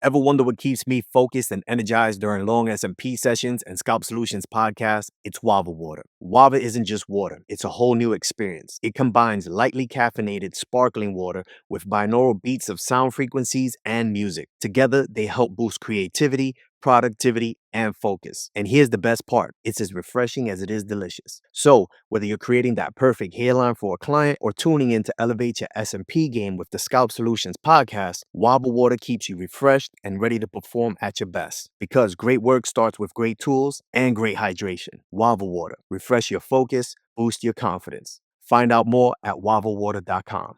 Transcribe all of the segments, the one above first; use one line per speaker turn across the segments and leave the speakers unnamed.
Ever wonder what keeps me focused and energized during long SMP sessions and Scalp Solutions podcast? It's Wava Water. Wava isn't just water, it's a whole new experience. It combines lightly caffeinated, sparkling water with binaural beats of sound frequencies and music. Together, they help boost creativity, productivity, and focus. And here's the best part. It's as refreshing as it is delicious. So, whether you're creating that perfect hairline for a client or tuning in to elevate your SMP game with the Scalp Solutions podcast, Wobble Water keeps you refreshed and ready to perform at your best. Because great work starts with great tools and great hydration. Wobble Water. Refresh your focus, boost your confidence. Find out more at wobblewater.com.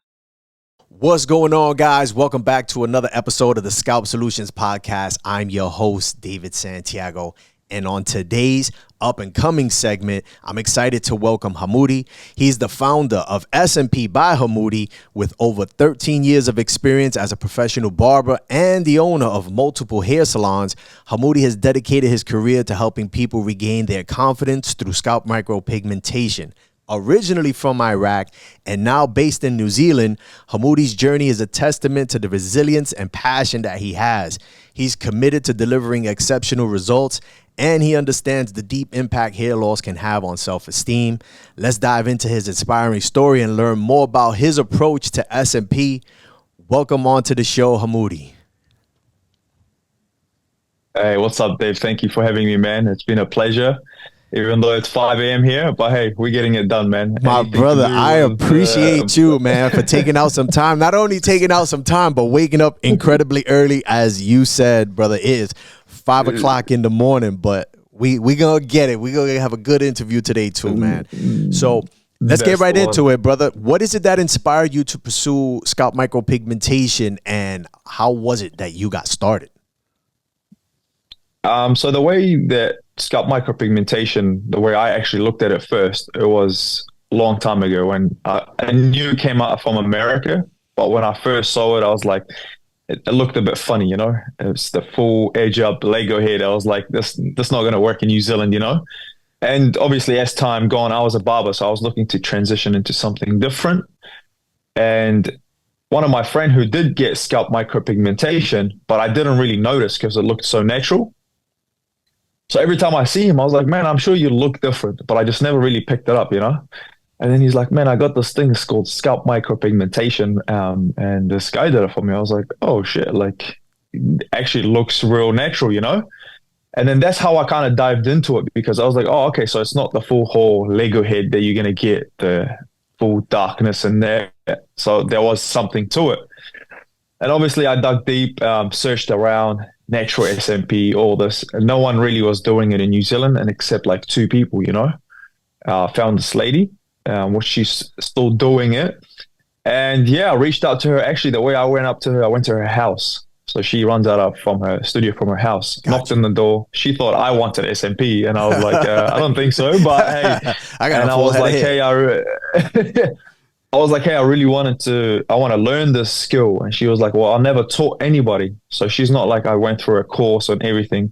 What's going on, guys? Welcome back to another episode of the Scalp Solutions podcast. I'm your host, David Santiago. And on today's up-and-coming segment, I'm excited to welcome Hamudi. He's the founder of SMP by Hamudi with over 13 years of experience as a professional barber and the owner of multiple hair salons. Hamudi has dedicated his career to helping people regain their confidence through scalp micropigmentation. Originally from Iraq and now based in New Zealand, Hamudi's journey is a testament to the resilience and passion that he has. He's committed to delivering exceptional results, and he understands the deep impact hair loss can have on self-esteem. Let's dive into his inspiring story and learn more about his approach to SMP. Welcome on to the show, Hamudi.
Hey, what's up, Dave? Thank you for having me, man. It's been a pleasure. Even though it's 5 a.m. here, but hey, we're getting it done, man.
My
Anything
brother, I appreciate you, man, for taking out some time. Not only taking out some time, but waking up incredibly early, as you said, brother. It is 5 o'clock in the morning, but we gonna get it. We gonna have a good interview today too, man. So let's get right into it, brother. What is it that inspired you to pursue scalp micropigmentation, and how was it that you got started?
So the way that scalp micropigmentation, the way I actually looked at it first, it was a long time ago when I knew it came out from America. But when I first saw it, I was like, it looked a bit funny, you know? It was the full edge up Lego head. I was like, this not going to work in New Zealand, you know? And obviously, as time gone, I was a barber, so I was looking to transition into something different. And one of my friend who did get scalp micropigmentation, but I didn't really notice because it looked so natural. So every time I see him, I was like, man, I'm sure you look different, but I just never really picked it up, you know? And then he's like, man, I got this thing called scalp micropigmentation. And this guy did it for me. I was like, oh shit, like it actually looks real natural, you know? And then that's how I kind of dived into it because I was like, oh, okay, so it's not the full whole Lego head that you're going to get, the full darkness in there. So there was something to it. And obviously I dug deep, searched around, natural SMP, all this. And no one really was doing it in New Zealand, and except like two people, you know. Found this lady, which she's still doing it. And yeah, I reached out to her. Actually, the way I went up to her, I went to her house. So she runs out of from her studio from her house, knocked on the door. She thought I wanted SMP, and I was like, I don't think so, but hey.
I got
and
a
I
full
was
head
like,
of hair.
hey, I was like, hey, I want to learn this skill. And she was like, well, I never taught anybody. So she's not like I went through a course and everything.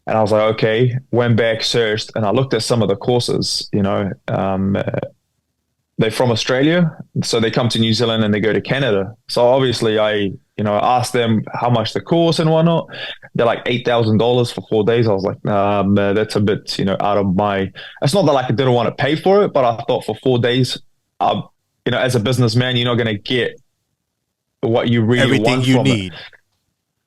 And I was like, okay, went back, searched, and I looked at some of the courses, you know, they're from Australia. So they come to New Zealand and they go to Canada. So obviously asked them how much the course and whatnot. They're like $8,000 for 4 days. I was like, that's a bit, out of my, it's not that like I didn't want to pay for it, but I thought for 4 days, as a businessman, you're not going to get what you really
Everything
want
you
from
need.
it.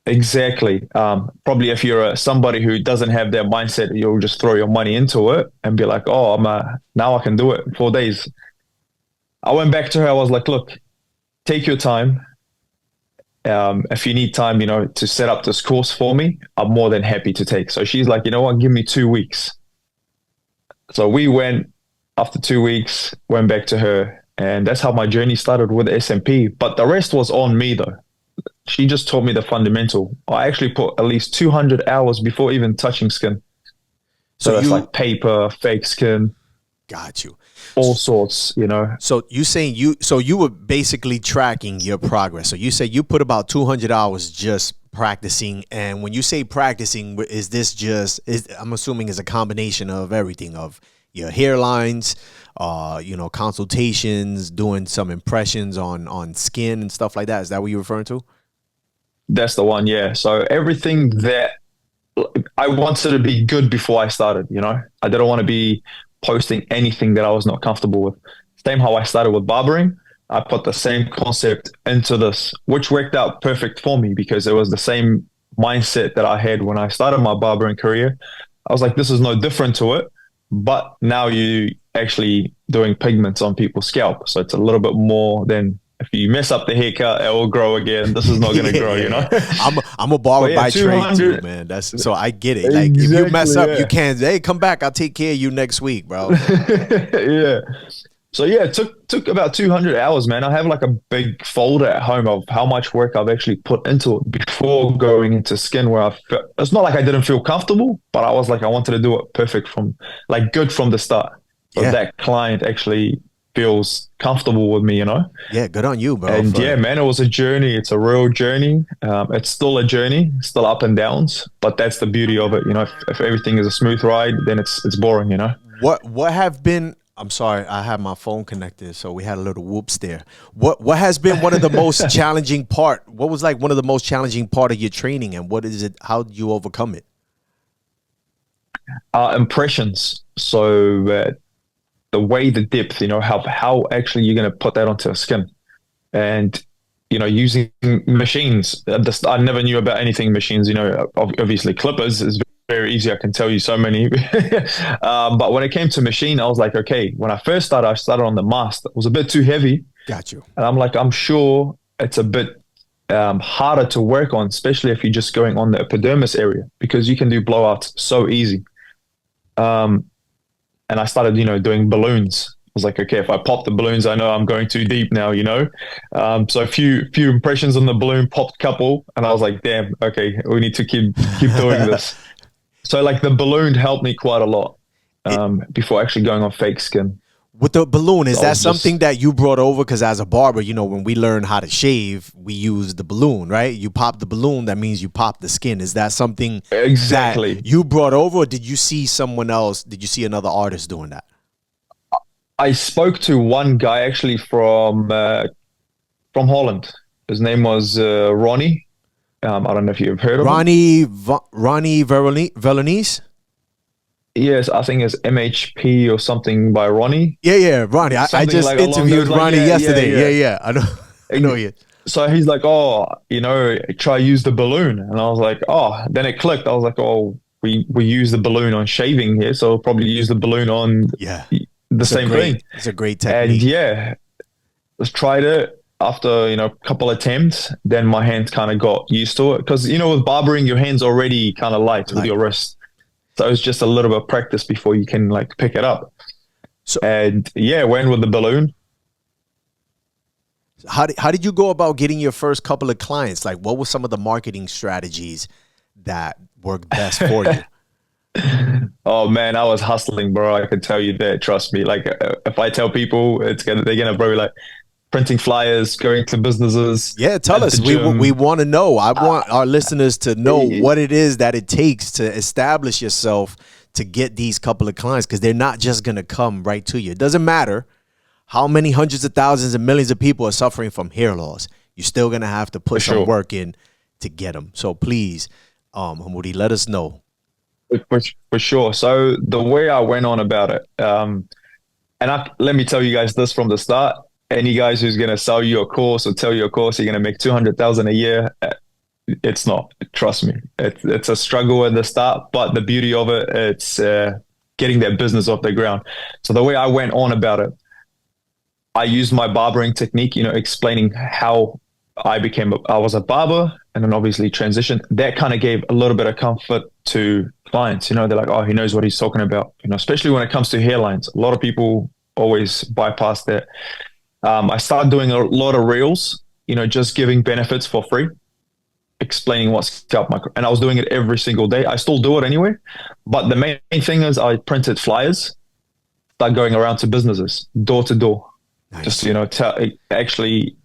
Exactly. Probably if you're somebody who doesn't have that mindset, you'll just throw your money into it and be like, oh, now I can do it in 4 days. I went back to her. I was like, look, take your time. If you need time, to set up this course for me, I'm more than happy to take. So she's like, you know what, give me 2 weeks. So we went after 2 weeks, went back to her. And that's how my journey started with SMP. But the rest was on me, though. She just taught me the fundamental. I actually put at least 200 hours before even touching skin. So that's like paper, fake skin.
Got you.
All sorts,
So you were basically tracking your progress. So you say you put about 200 hours just practicing. And when you say practicing, is this I'm assuming is a combination of everything, of your hairlines, consultations, doing some impressions on skin and stuff like that. Is that what you're referring to?
That's the one, yeah. So everything that I wanted to be good before I started, you know? I didn't want to be posting anything that I was not comfortable with. Same how I started with barbering. I put the same concept into this, which worked out perfect for me because it was the same mindset that I had when I started my barbering career. I was like, this is no different to it, but now you actually doing pigments on people's scalp. So it's a little bit more than if you mess up the haircut, it will grow again. This is not going to grow, you know?
I'm a barber
yeah,
by trade too, man. That's so I get it. Like if you mess up, you can't. Hey, come back. I'll take care of you next week, bro.
Yeah. So yeah, it took about 200 hours, man. I have like a big folder at home of how much work I've actually put into it before going into skin where it's not like I didn't feel comfortable, but I was like, I wanted to do it perfect from like good from the start. So that client actually feels comfortable with me, you know?
Yeah, good on you, bro.
And yeah, man, it was a journey. It's a real journey. It's still a journey, still up and downs, but that's the beauty of it. You know, if everything is a smooth ride, then it's boring, you know?
What have been, I'm sorry, I had my phone connected, so we had a little whoops there. What has been one of the most challenging part? What was like one of the most challenging part of your training, and what is it? How did you overcome it?
Impressions. So the way, the depth, you know, how actually you're going to put that onto a skin, and you know, using machines. I never knew about anything machines. You know, obviously clippers is very easy. I can tell you so many. But when it came to machine, I was like, okay. When I first started, I started on the master. It was a bit too heavy.
Got you.
And I'm like, I'm sure it's a bit harder to work on, especially if you're just going on the epidermis area, because you can do blowouts so easy. And I started, you know, doing balloons. I was like, okay, if I pop the balloons, I know I'm going too deep now, you know? So a few impressions on the balloon, popped a couple, and I was like, damn, okay, we need to keep doing this. So like the balloon helped me quite a lot before actually going on fake skin.
With the balloon, is that something that you brought over? Because as a barber, you know, when we learn how to shave, we use the balloon, right? You pop the balloon, that means you pop the skin. Is that something
exactly
that you brought over, or did you see someone else? Did you see another artist doing that?
I spoke to one guy actually from Holland. His name was Ronnie. I don't know if you've heard of him.
Ronnie Veronese?
Yes, I think it's MHP or something by Ronnie.
Yeah, Ronnie. I just like interviewed Ronnie yesterday. Yeah. I know you.
So he's like, oh, you know, try use the balloon. And I was like, oh, then it clicked. I was like, oh, we use the balloon on shaving here, so we'll probably use the balloon on the same thing.
It's a great technique.
And yeah, just tried it. After, you know, a couple attempts, then my hands kind of got used to it. Because, you know, with barbering, your hand's already kind of light with your wrist. So it's just a little bit of practice before you can, like, pick it up. So, and, yeah, went with the balloon.
How did you go about getting your first couple of clients? Like, what were some of the marketing strategies that worked best for you?
Oh, man, I was hustling, bro. I can tell you that. Trust me. Like, if I tell people, they're going to probably, like, printing flyers, going to businesses.
Yeah, tell us. We want to know. I want our listeners to know what it is that it takes to establish yourself to get these couple of clients, because they're not just going to come right to you. It doesn't matter how many hundreds of thousands and millions of people are suffering from hair loss. You're still going to have to put some work in to get them. So please, Hamudi, let us know.
For sure. So the way I went on about it, let me tell you guys this from the start. Any guys who's going to sell you a course or tell you a course you're going to make 200,000 a year, it's not. Trust me, it's a struggle at the start, but the beauty of it, it's getting that business off the ground. So the way I went on about it, I used my barbering technique, you know, explaining how I was a barber and then obviously transitioned. That kind of gave a little bit of comfort to clients. You know, they're like, oh, he knows what he's talking about. You know, especially when it comes to hairlines, a lot of people always bypass that. I started doing a lot of reels, you know, just giving benefits for free, explaining what scalp micro, and I was doing it every single day. I still do it anyway, but the main thing is I printed flyers, started going around to businesses, door to door, just, you know, actually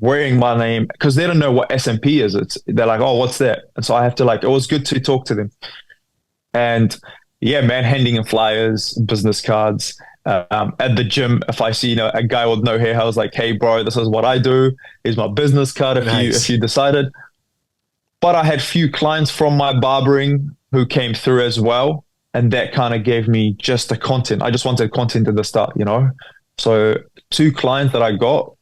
wearing my name, because they don't know what SMP is. They're like, oh, what's that? And so I have to, like, it was good to talk to them. And yeah, man, handing in flyers, business cards. At the gym, if I see, you know, a guy with no hair, I was like, hey, bro, this is what I do. Here's my business card if you decided. But I had few clients from my barbering who came through as well. And that kind of gave me just the content. I just wanted content at the start, you know? So two clients that I got,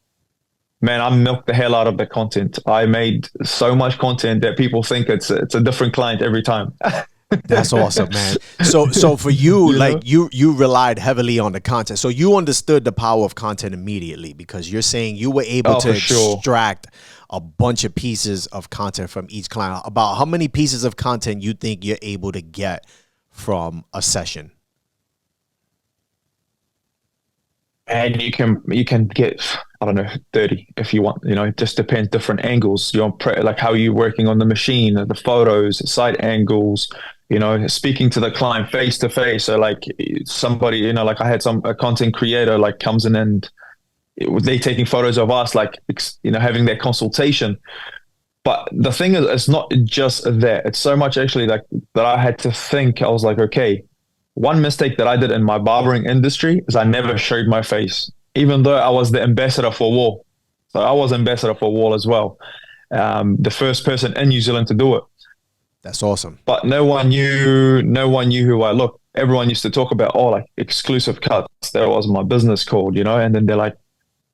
man, I milked the hell out of the content. I made so much content that people think it's a different client every time.
That's awesome, man. So for you,
You
like
know?
you relied heavily on the content. So you understood the power of content immediately because you're saying you were able
Oh,
to
for sure.
extract a bunch of pieces of content from each client. About how many pieces of content you think you're able to get from a session?
And you can get, I don't know, 30 if you want. You know, it just depends, different angles. Like how you're working on the machine, the photos, side angles, you know, speaking to the client face to face. So like somebody, you know, like I had a content creator like comes in and they taking photos of us, like, you know, having that consultation. But the thing is, it's not just that. It's so much actually like that I had to think. I was like, okay, one mistake that I did in my barbering industry is I never showed my face, even though I was the ambassador for Wool. So I was ambassador for Wool as well, the first person in New Zealand to do it.
That's awesome.
But no one knew who I looked. Everyone used to talk about, oh, like exclusive cuts. That was my business called, you know. And then they're like,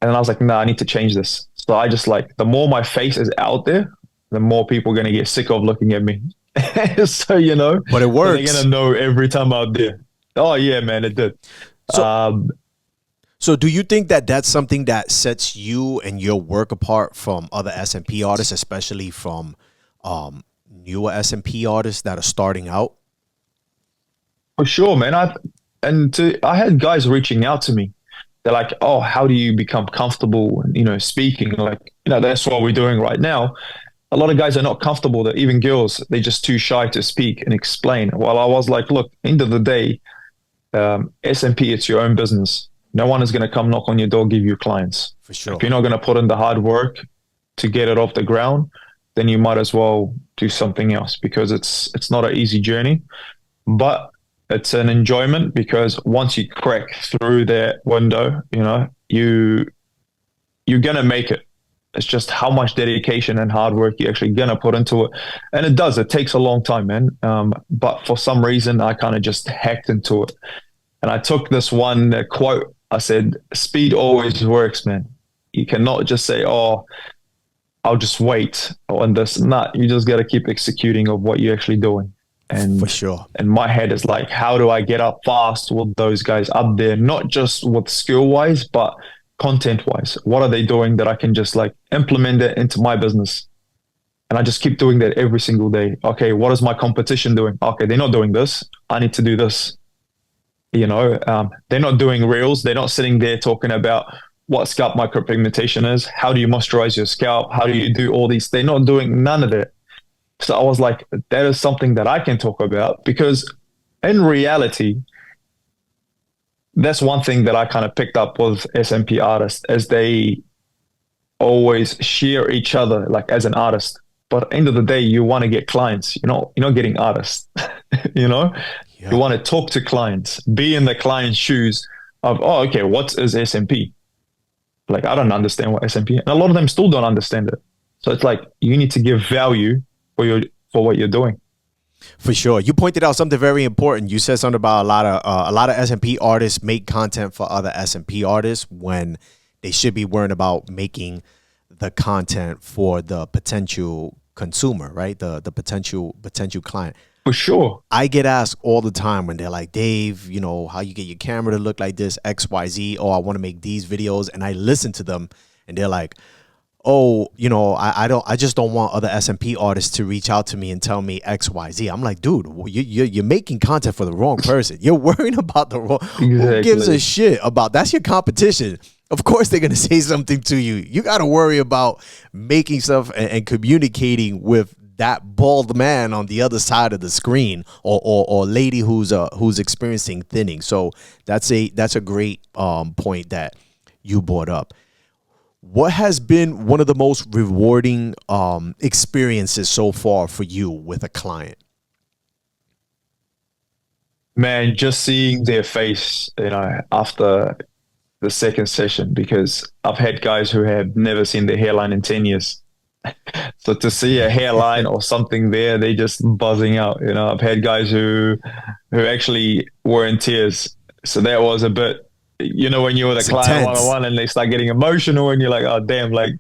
and then I was like, no, I need to change this. So I just like, the more my face is out there, the more people are going to get sick of looking at me. So, you know,
But it
so they're going
works.
to know every time out there. Oh, yeah, man, it did.
So
Um,
so do you think that that's something that sets you and your work apart from other S&P artists, especially from newer S&P artists that are starting out?
for sure, man. I had guys reaching out to me. They're like, oh, how do you become comfortable, you know, speaking? Like, you know, that's what we're doing right now. A lot of guys are not comfortable, that even girls, they're just too shy to speak and explain. Well, I was like, look, end of the day, S&P, it's your own business. No one is going to come knock on your door, give you clients.
For
If
sure.
you're not going to put in the hard work to get it off the ground, then you might as well do something else, because it's not an easy journey, but it's an enjoyment, because once you crack through that window, you know, you're going to make it. It's just how much dedication and hard work you're actually gonna put into it, and it does. It takes a long time, man. But for some reason, I kind of just hacked into it, and I took this one quote. I said, "Speed always works, man. You cannot just say, oh, I'll just wait on this." Not. You just got to keep executing of what you're actually doing.
For
And
sure.
my head is like, how do I get up fast with those guys up there? Not just with skill wise, but content wise. What are they doing that I can just like implement it into my business? And I just keep doing that every single day. Okay, what is my competition doing? Okay, they're not doing this. I need to do this. You know, they're not doing reels. They're not sitting there talking about what scalp micropigmentation is. How do you moisturize your scalp? How do you do all these? They're not doing none of that. So I was like, that is something that I can talk about, because in reality, that's one thing that I kind of picked up with SMP artists, as they always share each other like as an artist. But at the end of the day, you want to get clients. You're not getting artists. you know, you
Yeah.
want to talk to clients, be in the client's shoes of, oh, okay, what is SMP? Like, I don't understand what SMP, and a lot of them still don't understand it. So it's like you need to give value for your for what you're doing.
For sure. You pointed out something very important. You said something about a lot of S&P artists make content for other S&P artists when they should be worrying about making the content for the potential consumer, right? The potential client.
For sure.
I get asked all the time when they're like, Dave, how you get your camera to look like this, XYZ. Oh, I want to make these videos. And I listen to them and they're like, oh, I just don't want other S&P artists to reach out to me and tell me XYZ. I'm like, dude, you're making content for the wrong person. You're worrying about the wrong. Who gives a
Exactly.
shit about that's your competition? Of course they're gonna say something to you. You got to worry about making stuff and communicating with that bald man on the other side of the screen, or lady who's experiencing thinning. So that's a great point that you brought up. What has been one of the most rewarding experiences so far for you with a client?
Man, just seeing their face, after the second session, because I've had guys who have never seen their hairline in 10 years. So to see a hairline or something there, they just buzzing out. I've had guys who actually were in tears. So that was a bit, when you're with a
It's
client one on
intense.
one and they start getting emotional and you're like, oh damn, like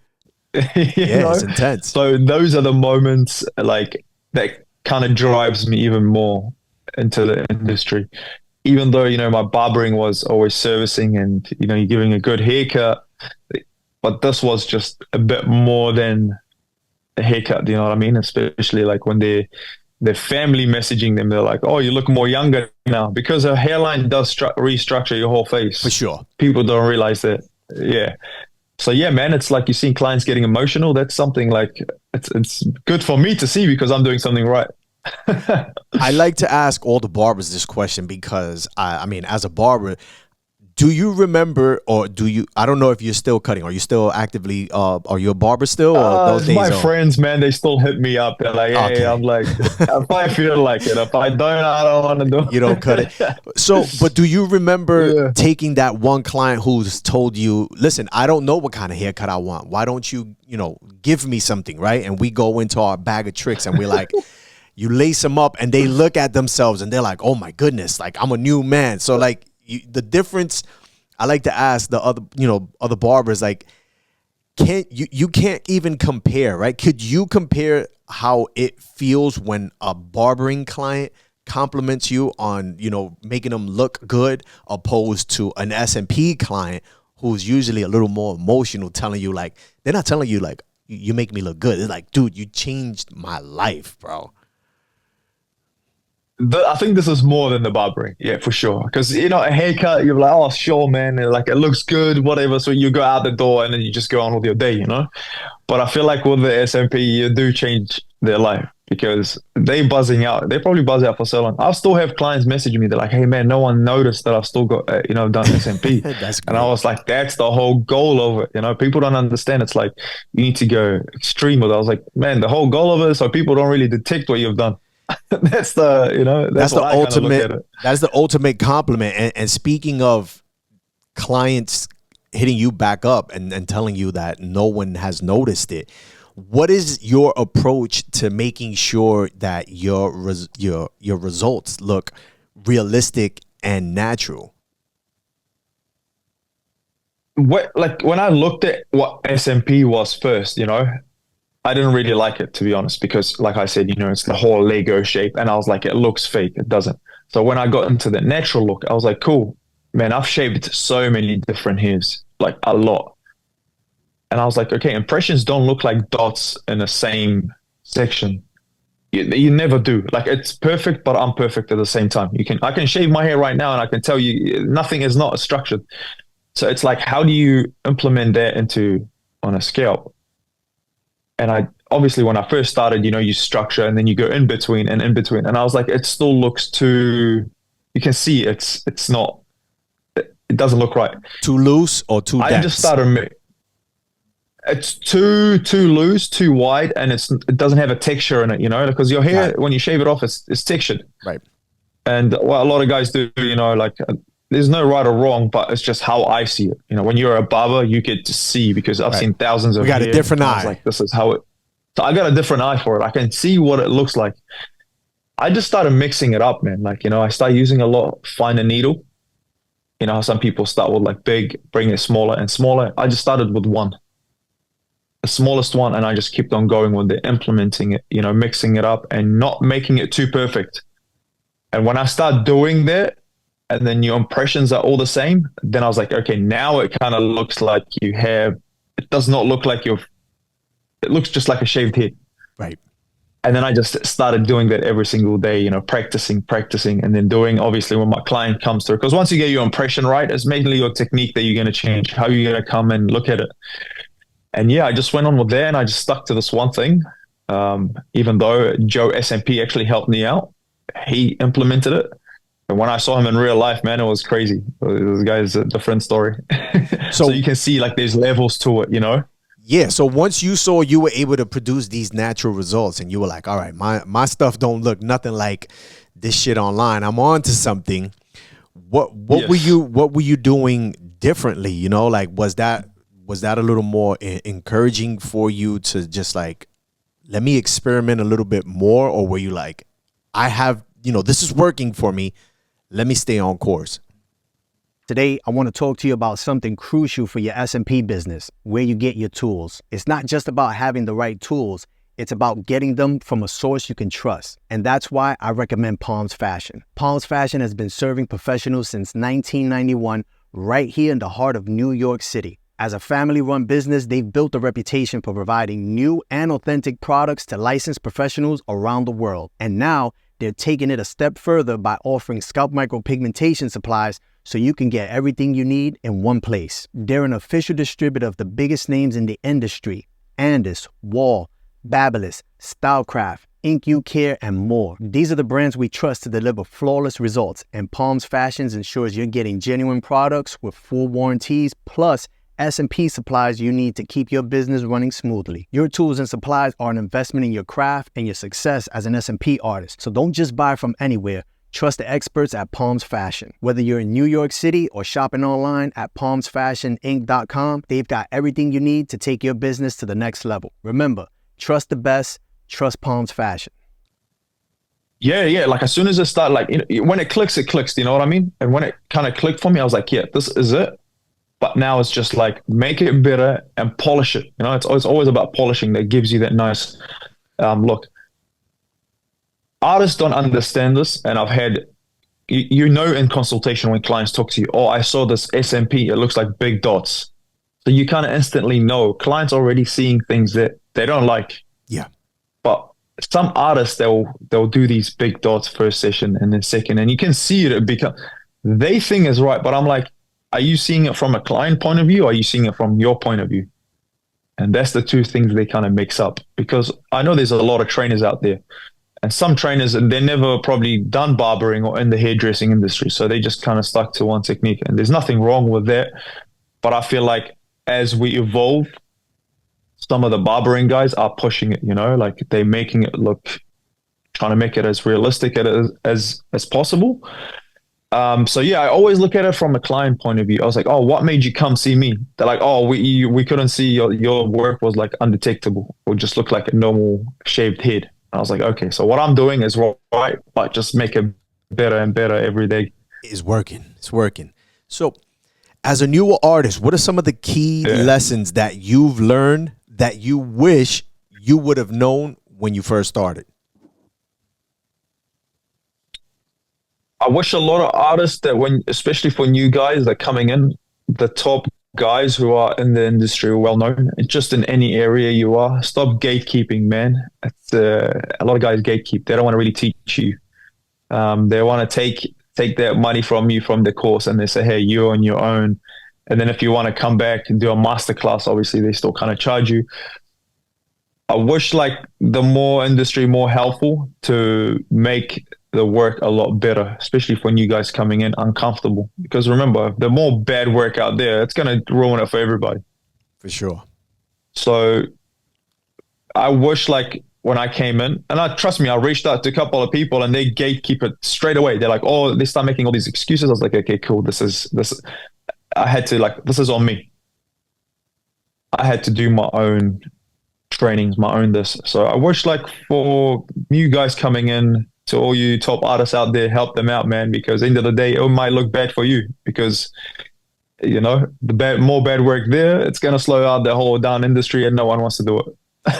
you
Yeah,
know.
it's intense.
So those are the moments like that kind of drives me even more into the industry. Even though, my barbering was always servicing and, you're giving a good haircut, but this was just a bit more than a haircut, do you know what I mean? Especially like when their family messaging them, they're like, "Oh, you look more younger now," because a hairline does restructure your whole
For
face.
sure.
People don't realize that. Yeah. So yeah, man, it's like you're seeing clients getting emotional. That's something like it's good for me to see because I'm doing something right.
I like to ask all the barbers this question because I mean, as a barber, do you remember or do you? I don't know if you're still cutting. Are you still actively? Are you a barber still, or those
It's
days
my
are
friends, man, they still hit me up. They're like, "Hey,"
okay?
I'm like, if I feel like it, if I don't want to
You don't cut it.
do
So, but do you remember
it.
taking that one client who's told you, "Listen, I don't know what kind of haircut I want. Why don't you, give me something, right?" And we go into our bag of tricks and we're like. You lace them up and they look at themselves and they're like, oh my goodness, like I'm a new man. So like the difference, I like to ask the other barbers, like, you can't even compare, right? Could you compare how it feels when a barbering client compliments you on, making them look good opposed to an S&P client who's usually a little more emotional, telling you like, they're not telling you like, you make me look good. It's like, dude, you changed my life, bro.
I think this is more than the barbering, yeah, for sure. Because a haircut, you're like, oh, sure, man, and, like it looks good, whatever. So you go out the door and then you just go on with your day. But I feel like with the SMP, you do change their life because they buzzing out. They probably buzz out for so long. I still have clients messaging me. They're like, hey, man, no one noticed that I've still got, done SMP.
That's
And I
great.
was like, that's the whole goal of it. People don't understand. It's like you need to go extreme with it. I was like, man, the whole goal of it is so people don't really detect what you've done. That's
That's
what
the
I kind of look
ultimate.
at it.
That's the ultimate compliment. And speaking of clients hitting you back up and telling you that no one has noticed it, what is your approach to making sure that your results look realistic and natural?
Like when I looked at what SMP was first, I didn't really like it to be honest, because like I said, it's the whole Lego shape, and I was like, it looks fake. It doesn't. So when I got into the natural look, I was like, cool, man, I've shaved so many different hairs, like a lot. And I was like, okay, impressions don't look like dots in the same section. You never do. Like it's perfect, but imperfect at the same time. I can shave my hair right now, and I can tell you nothing is not structured. So it's like, how do you implement that into on a scalp? And I obviously when I first started, you structure and then you go in between and in between. And I was like, it still looks too. You can see it's not. It doesn't look right.
Too loose or too
I just
dense?
started. It's too loose, too wide, and it doesn't have a texture in it. Because your
Got
hair
it.
when you shave it off, it's textured.
Right.
And what a lot of guys do, like there's no right or wrong, but it's just how I see it. When you're a barber, you get to see because I've
Right.
seen thousands
We
of
got a
hair,
different
and I was
eye.
like, this is how it. So I got a different eye for it. I can see what it looks like. I just started mixing it up, man. Like I started using a lot finer needle. How some people start with like big, bring it smaller and smaller. I just started with one, the smallest one, and I just kept on going with it, implementing it. Mixing it up and not making it too perfect. And when I start doing that, and then your impressions are all the same, then I was like, okay, now it kind of looks like you have, it does not look like it looks just like a shaved head.
Right.
And then I just started doing that every single day, practicing, and then doing obviously when my client comes through. Because once you get your impression right, it's mainly your technique that you're going to change, how you're going to come and look at it. And yeah, I just went on with that and I just stuck to this one thing. Even though Joe SMP actually helped me out, he implemented it. And when I saw him in real life, man, it was crazy. This guy's a different story. So
So
you can see like there's levels to it.
yeah, so once you saw you were able to produce these natural results and you were like, all right, my stuff don't look nothing like this shit online. I'm on to something. What
Yes.
were you doing differently? Like was was that a little more encouraging for you to just like, let me experiment a little bit more? Or were you like, I have, this is working for me. Let me stay on course.
Today, I want to talk to you about something crucial for your S&P business, where you get your tools. It's not just about having the right tools. It's about getting them from a source you can trust. And that's why I recommend Palms Fashion. Palms Fashion has been serving professionals since 1991, right here in the heart of New York City. As a family-run business, they've built a reputation for providing new and authentic products to licensed professionals around the world. And now, they're taking it a step further by offering scalp micropigmentation supplies so you can get everything you need in one place. They're an official distributor of the biggest names in the industry: Andis, Wall, Babyliss, Stylecraft, Ink You Care, and more. These are the brands we trust to deliver flawless results, and Palms Fashions ensures you're getting genuine products with full warranties, plus S&P supplies you need to keep your business running smoothly. Your tools and supplies are an investment in your craft and your success as an S&P artist. So don't just buy from anywhere. Trust the experts at Palms Fashion. Whether you're in New York City or shopping online at palmsfashioninc.com, they've got everything you need to take your business to the next level. Remember, trust the best, trust Palms Fashion.
Yeah. Like as soon as it started, like when it clicks, you know what I mean? And when it kind of clicked for me, I was like, yeah, this is it. But now it's just like, make it better and polish it. It's always about polishing that gives you that nice look. Artists don't understand this. And I've had, in consultation when clients talk to you, oh, I saw this SMP, it looks like big dots. So you kind of instantly know clients already seeing things that they don't like.
Yeah.
But some artists, they'll do these big dots first session and then second, and you can see it become, they think is right. But I'm like, are you seeing it from a client point of view, or are you seeing it from your point of view? And that's the two things they kind of mix up, because I know there's a lot of trainers out there, and some trainers, and they're never probably done barbering or in the hairdressing industry. So they just kind of stuck to one technique, and there's nothing wrong with that. But I feel like as we evolve, some of the barbering guys are pushing it, like they're making it look, trying to make it as realistic as possible. So yeah, I always look at it from a client point of view. I was like, oh, what made you come see me? They're like, oh, we couldn't see your work was like undetectable, or just looked like a normal shaved head. And I was like, okay, so what I'm doing is right, but just make it better and better every day.
It's working. So as a newer artist, what are some of the key lessons that you've learned that you wish you would have known when you first started?
I wish a lot of artists that especially for new guys that are coming in, the top guys who are in the industry are well known, just in any area you are, stop gatekeeping, man. It's, a lot of guys gatekeep. They don't want to really teach you. They want to take that money from you from the course, and they say, hey, you're on your own. And then if you want to come back and do a masterclass, obviously they still kind of charge you. I wish like the more industry more helpful to make the work a lot better, especially for new guys coming in uncomfortable. Because remember, the more bad work out there, it's going to ruin it for everybody.
For sure.
So I wish like when I came in, and trust me, I reached out to a couple of people and they gatekeep it straight away. They're like, oh, they start making all these excuses. I was like, okay, cool. This. I had to like, this is on me. I had to do my own trainings, my own this. So I wish like for new guys coming in, to all you top artists out there, help them out, man, because at the end of the day, it might look bad for you, because more bad work there, it's going to slow out the whole down industry, and no one wants to do it.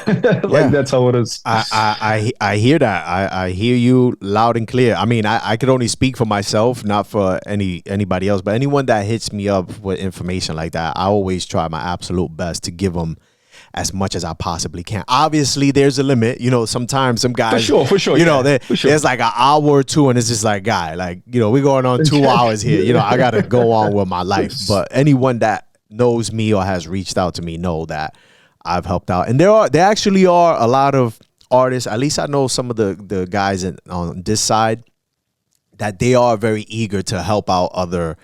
That's how it is.
I hear that. I hear you loud and clear. I mean, I could only speak for myself, not for anybody else, but anyone that hits me up with information like that, I always try my absolute best to give them as much as I possibly can. Obviously, there's a limit. Sometimes some guys,
for sure.
There's like an hour or two, and it's just like, guy, like, we're going on 2 hours here. I got to go on with my life. But anyone that knows me or has reached out to me know that I've helped out. And there actually are a lot of artists, at least I know some of the guys on this side, that they are very eager to help out other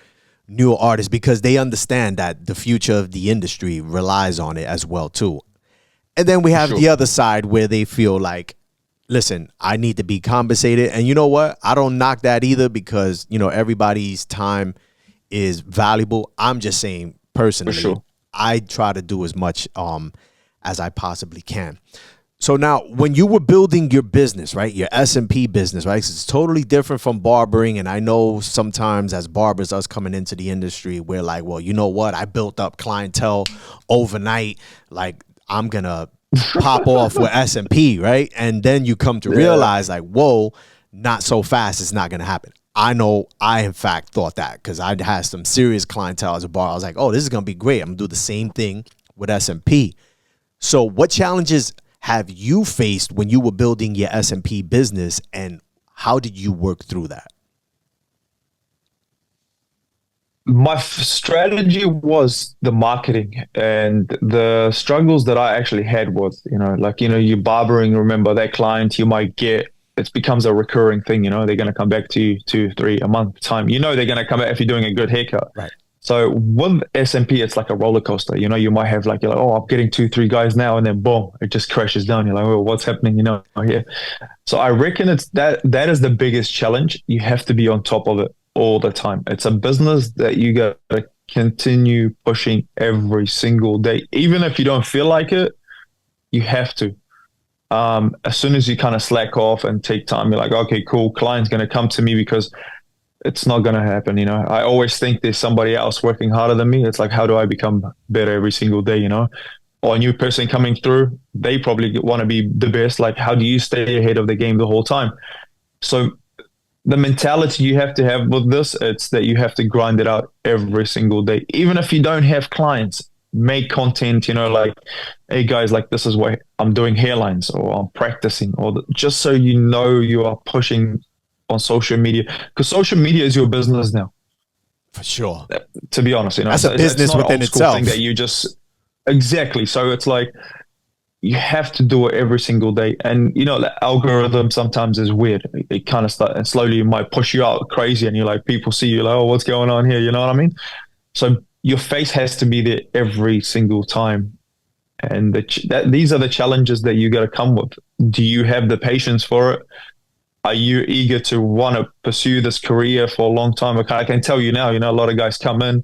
newer artists, because they understand that the future of the industry relies on it as well too. And then we have the other side where they feel like, listen, I need to be compensated. And you know what? I don't knock that either, because everybody's time is valuable. I'm just saying personally, I try to do as much as I possibly can. So now, when you were building your business, right, your S&P business, right, 'cause it's totally different from barbering. And I know sometimes as barbers, us coming into the industry, we're like, well, you know what? I built up clientele overnight. Like, I'm going to pop off with S&P, right? And then you come to realize, like, whoa, not so fast. It's not going to happen. I know I, in fact, thought that because I had some serious clientele as a bar. I was like, oh, this is going to be great. I'm going to do the same thing with S&P. So what challenges have you faced when you were building your S&P business, and how did you work through that?
My strategy was the marketing, and the struggles that I actually had was, you barbering, remember that client you might get, it becomes a recurring thing, they're going to come back to you 2, 3 a month time. They're going to come back if you're doing a good haircut.
Right.
So with S&P, it's like a roller coaster. You might have you're like, oh, I'm getting 2, 3 guys now, and then boom, it just crashes down. You're like, oh, what's happening? Here. So I reckon it's that is the biggest challenge. You have to be on top of it all the time. It's a business that you got to continue pushing every single day, even if you don't feel like it. You have to. As soon as you kind of slack off and take time, you're like, okay, cool. Client's going to come to me because it's not going to happen. I always think there's somebody else working harder than me. It's like, how do I become better every single day? Or a new person coming through, they probably want to be the best. Like, how do you stay ahead of the game the whole time? So the mentality you have to have with this, it's that you have to grind it out every single day. Even if you don't have clients, make content, like, hey guys, like, this is what I'm doing hairlines, or I'm practicing, or just so you are pushing on social media, because social media is your business now.
For sure.
To be honest,
that's a business within itself.
Thing that you just exactly. So it's like you have to do it every single day, and the algorithm sometimes is weird. It kind of and slowly might push you out crazy, and you're like, people see you like, oh, what's going on here? You know what I mean? So your face has to be there every single time, and these are the challenges that you got to come with. Do you have the patience for it? Are you eager to want to pursue this career for a long time? I can tell you now, a lot of guys come in,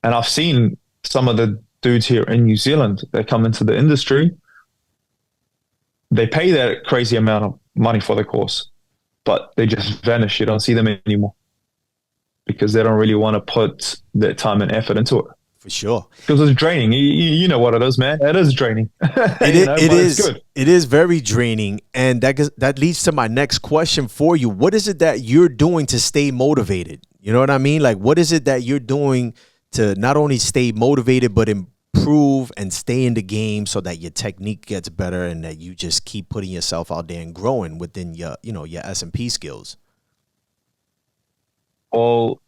and I've seen some of the dudes here in New Zealand that come into the industry. They pay that crazy amount of money for the course, but they just vanish. You don't see them anymore because they don't really want to put their time and effort into it.
For sure.
Because it's draining. You know what it is, man. It is draining.
It is very draining. And that leads to my next question for you. What is it that you're doing to stay motivated? You know what I mean? Like, what is it that you're doing to not only stay motivated, but improve and stay in the game so that your technique gets better and that you just keep putting yourself out there and growing within your S&P skills?
Well,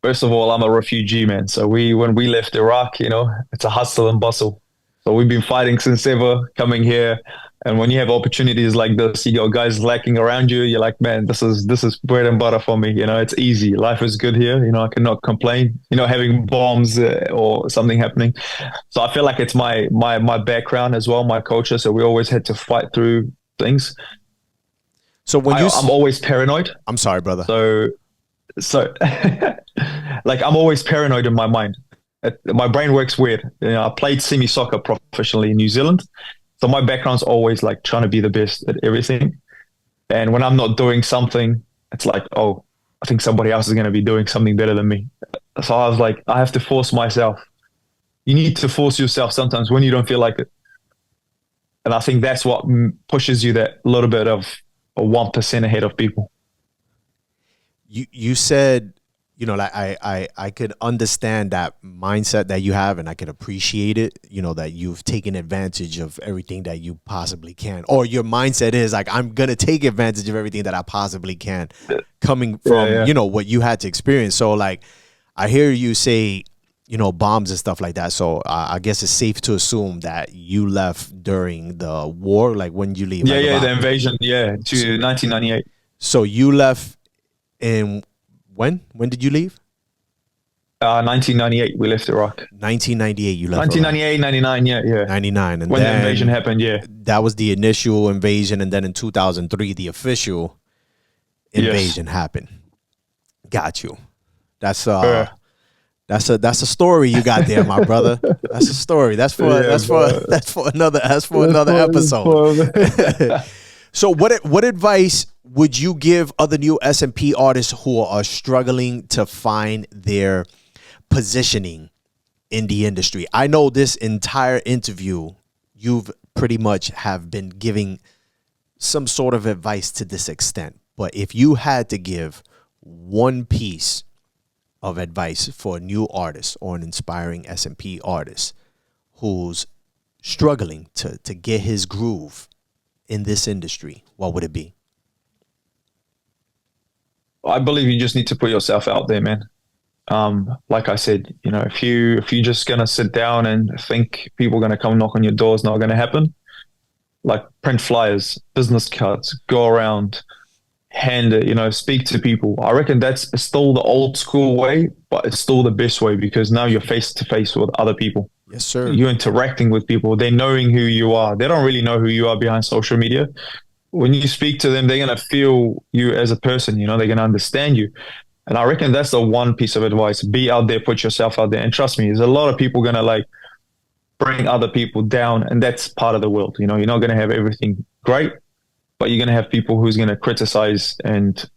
first of all, I'm a refugee, man. So when we left Iraq, it's a hustle and bustle. So we've been fighting since ever, coming here. And when you have opportunities like this, you got guys lacking around you. You're like, man, this is bread and butter for me. It's easy. Life is good here. I cannot complain. Having bombs or something happening. So I feel like it's my background as well, my culture. So we always had to fight through things.
So
I'm always paranoid.
I'm sorry, brother.
So like, I'm always paranoid in my mind. My brain works weird. I played semi-soccer professionally in New Zealand. So my background's always like trying to be the best at everything. And when I'm not doing something, it's like, oh, I think somebody else is going to be doing something better than me. So I was like, I have to force myself. You need to force yourself sometimes when you don't feel like it. And I think that's what pushes you that little bit of a 1% ahead of people.
You said, like I could understand that mindset that you have, and I could appreciate it, that you've taken advantage of everything that you possibly can, or your mindset is like, I'm going to take advantage of everything that I possibly can, coming from, what you had to experience. So like, I hear you say, bombs and stuff like that. So I guess it's safe to assume that you left during the war. Like, when did you leave?
The invasion. To 1998.
So you left in when did you leave?
1998, we left Iraq.
1998, you left
1998, 99, yeah.
99. And
when
then
the invasion happened,
that was the initial invasion. And then in 2003, the official invasion happened. Got you. That's
That's a story you got there, my brother. That's a story. That's for another episode. So what advice would you give other new S&P artists who are struggling to find their positioning in the industry? I know this entire interview you've pretty much have been giving some sort of advice to this extent, but if you had to give one piece of advice for a new artist or an inspiring S&P artist who's struggling to get his groove in this industry, what would it be?
I believe you just need to put yourself out there, man. Like I said, if you're just gonna sit down and think people are gonna come knock on your door, it's not gonna happen. Like, print flyers, business cards, go around, hand it, speak to people. I reckon that's still the old school way, but it's still the best way, because now you're face to face with other people.
Yes, sir.
You're interacting with people. They're knowing who you are. They don't really know who you are behind social media. When you speak to them, they're going to feel you as a person, they're going to understand you. And I reckon that's the one piece of advice. Be out there, put yourself out there. And trust me, there's a lot of people going to bring other people down. And that's part of the world. You're not going to have everything great, but you're going to have people who's going to criticize and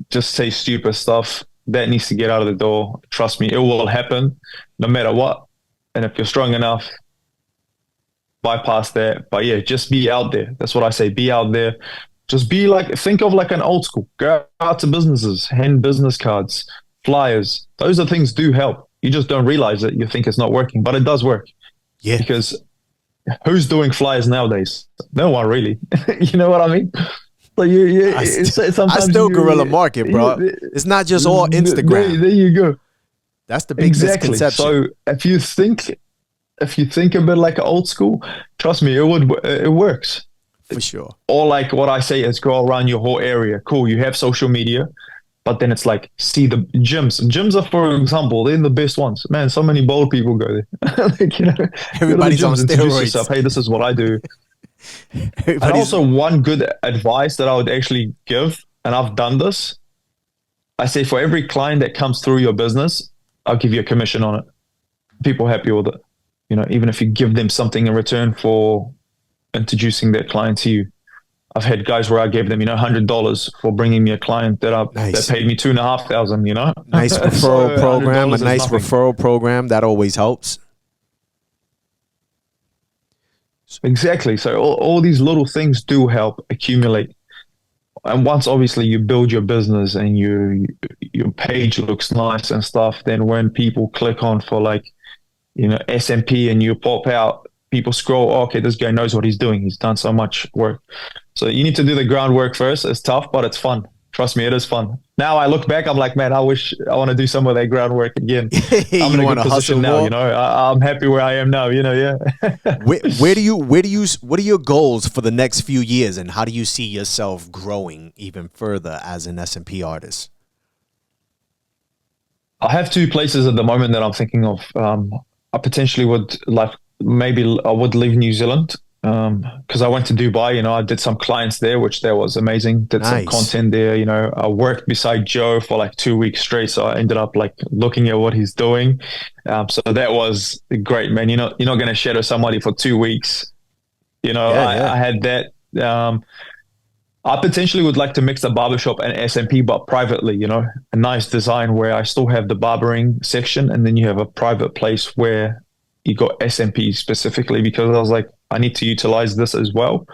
just say stupid stuff. That needs to get out of the door. Trust me, it will happen no matter what. And if you're strong enough, bypass that. But yeah, just be out there. That's what I say. Be out there. Just think of an old school. Go out to businesses, hand business cards, flyers. Those are things do help. You just don't realize it. You think it's not working, but it does work.
Yeah.
Because who's doing flyers nowadays? No one really. You know what I mean?
I still guerrilla market, bro. It's not just all Instagram.
There you go.
That's the big misconception.
So if you think a bit like an old school, trust me, it works.
For sure.
Or what I say is go around your whole area. Cool, you have social media, but then it's see the gyms. Gyms are, for example, they're the best ones. Man, so many bold people go there.
Everybody's on steroids.
Hey, this is what I do. And also, one good advice that I would actually give, and I've done this, I say for every client that comes through your business, I'll give you a commission on it. People happy with it. Even if you give them something in return for introducing that client to you. I've had guys where I gave them, $100 for bringing me a client that paid me $2,500.
Nice referral program, a nice referral program that always helps.
Exactly. So all these little things do help accumulate. And once obviously you build your business and your page looks nice and stuff, then when people click on for S&P and you pop out, people scroll, okay, this guy knows what he's doing. He's done so much work. So you need to do the groundwork first. It's tough, but it's fun. Trust me, it is fun. Now I look back, I'm like, man, I wish I want to do some of that groundwork again. I'm in a good position now, I'm happy where I am now, yeah.
What are your goals for the next few years, and how do you see yourself growing even further as an S&P artist?
I have two places at the moment that I'm thinking of. I potentially would maybe I would leave New Zealand because I went to Dubai. I did some clients there, which that was amazing. Did some content there. I worked beside Joe for 2 weeks straight, so I ended up looking at what he's doing. So that was great, man. You're not going to shadow somebody for 2 weeks. I had that. I potentially would like to mix the barbershop and S&P, but privately, a nice design where I still have the barbering section, and then you have a private place where you got S&P specifically, because I was like, I need to utilize this as well.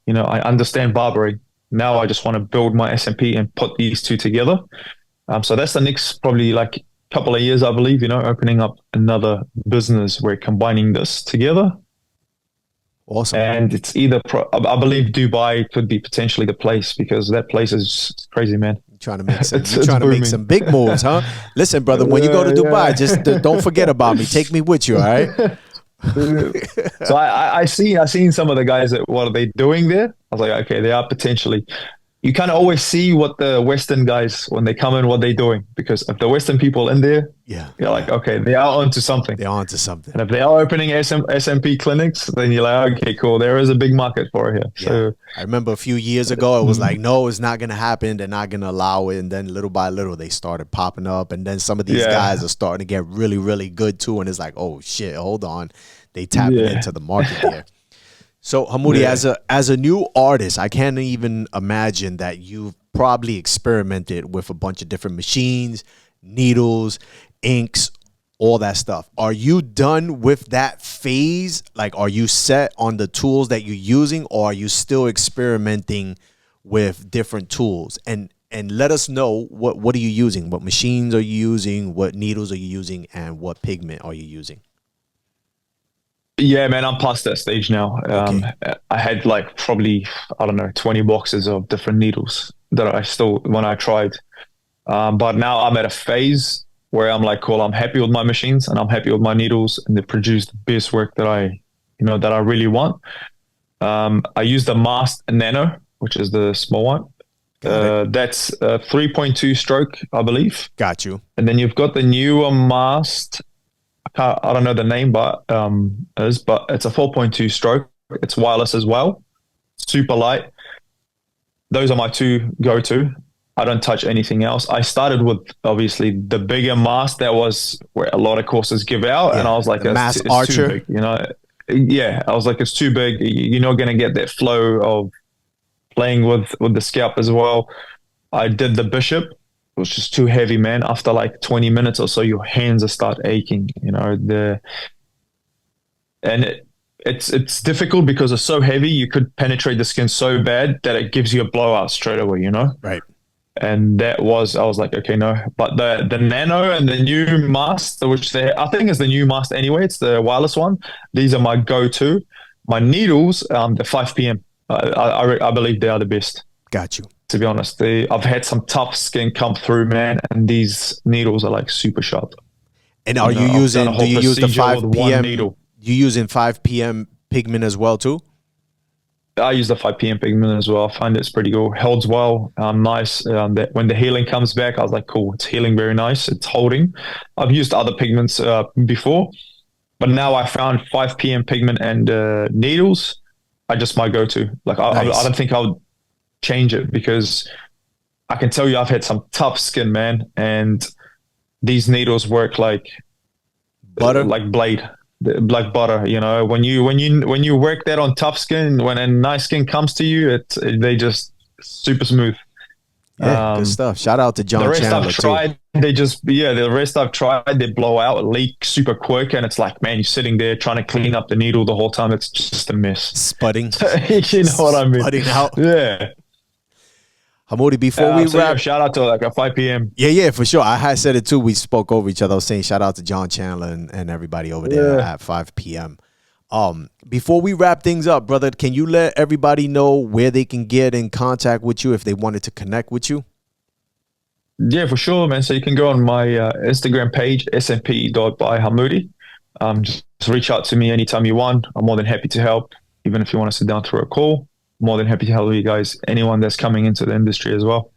I understand barbering. Now I just want to build my S&P and put these two together. So that's the next probably couple of years, I believe, opening up another business where combining this together.
Awesome.
And it's either, I believe Dubai could be potentially the place, because that place is crazy, man.
Trying to make some big moves, huh? Listen, brother, when you go to Dubai, just don't forget about me. Take me with you, all right?
So I seen some of the guys that what are they doing there. I was like, okay, they are potentially. you kind of always see what the Western guys, when they come in, what they're doing. Because if the Western people in there, you're like, okay, they are onto something.
They're onto something.
And if they are opening SMP clinics, then you're like, okay, cool. There is a big market for it here. So
I remember a few years ago, it was like, no, it's not going to happen. They're not going to allow it. And then little by little, they started popping up. And then some of these guys are starting to get really, really good too. And it's like, oh shit, hold on. They tapping into the market there. So Hamudi, as a new artist, I can't even imagine that you've probably experimented with a bunch of different machines, needles, inks, all that stuff. Are you done with that phase? Like, are you set on the tools that you're using, or are you still experimenting with different tools? And let us know, what are you using? What machines are you using? What needles are you using? And what pigment are you using?
Yeah, man, I'm past that stage now. I had like probably, I don't know, 20 boxes of different needles that I still, when I tried. But now I'm at a phase where I'm like, cool, I'm happy with my machines and I'm happy with my needles, and they produce the best work that I really want. I use the Mast Nano, which is the small one. That's 3.2 stroke, I believe.
Got you.
And then you've got the newer Mast. I don't know the name, but it's a 4.2 stroke. It's wireless as well. Super light. Those are my two go-to. I don't touch anything else. I started with obviously the bigger Mast. That was where a lot of courses give out, and I was like,
Mast
it's
Archer.
too big, you know. Yeah, I was like, it's too big. You're not gonna get that flow of playing with the scalp as well. I did the Bishop. It was just too heavy, man. After like 20 minutes or so, your hands will start aching, you know. It's difficult because it's so heavy. You could penetrate the skin so bad that it gives you a blowout straight away, you know.
Right.
And I was like, okay, no. But the Nano and the new Mast, which I think is the new Mast anyway, it's the wireless one. These are my go-to. My needles, the 5 p.m. I believe they are the best.
Got you.
To be honest, I've had some tough skin come through, man, and these needles are like super sharp.
And are you using? Do you use the 5 p.m. needle? You using 5 p.m. pigment as well too?
I use the 5 p.m. pigment as well. I find it's pretty good. Holds well, nice. That when the healing comes back, I was like, cool, it's healing very nice. It's holding. I've used other pigments before, but now I found 5 p.m. pigment and needles are just my go-to. Like I don't think I'll change it, because I can tell you I've had some tough skin, man, and these needles work like
butter,
like blade. Like butter, you know. When you work that on tough skin, when a nice skin comes to you, they just super smooth.
Yeah, good stuff. Shout out to John Chandler.
The rest I've tried, the rest I've tried, they blow out, leak super quick, and it's like, man, you're sitting there trying to clean up the needle the whole time. It's just a mess.
Spudding.
You know what I mean?
Spudding out.
Yeah.
Hamudi, before we wrap,
shout out to like a 5 p.m.
Yeah, for sure. I had said it too. We spoke over each other. I was saying shout out to John Chandler and everybody over there at 5 p.m. Before we wrap things up, brother, can you let everybody know where they can get in contact with you if they wanted to connect with you?
Yeah, for sure, man. So you can go on my Instagram page, smp.byhamudi. Just reach out to me anytime you want. I'm more than happy to help, even if you want to sit down through a call. More than happy to help you guys, anyone that's coming into the industry as well.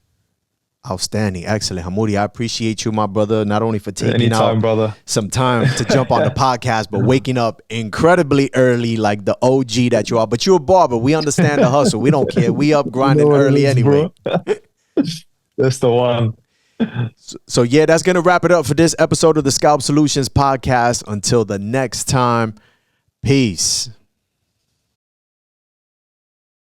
Outstanding. Excellent. Hamudi, I appreciate you, my brother, not only for taking some time to jump on the podcast, but waking up incredibly early like the OG that you are. But you're a barber. We understand the hustle. We don't care. We up grinding early anyway.
That's the one.
So yeah, that's going to wrap it up for this episode of the Scalp Solutions podcast. Until the next time, peace.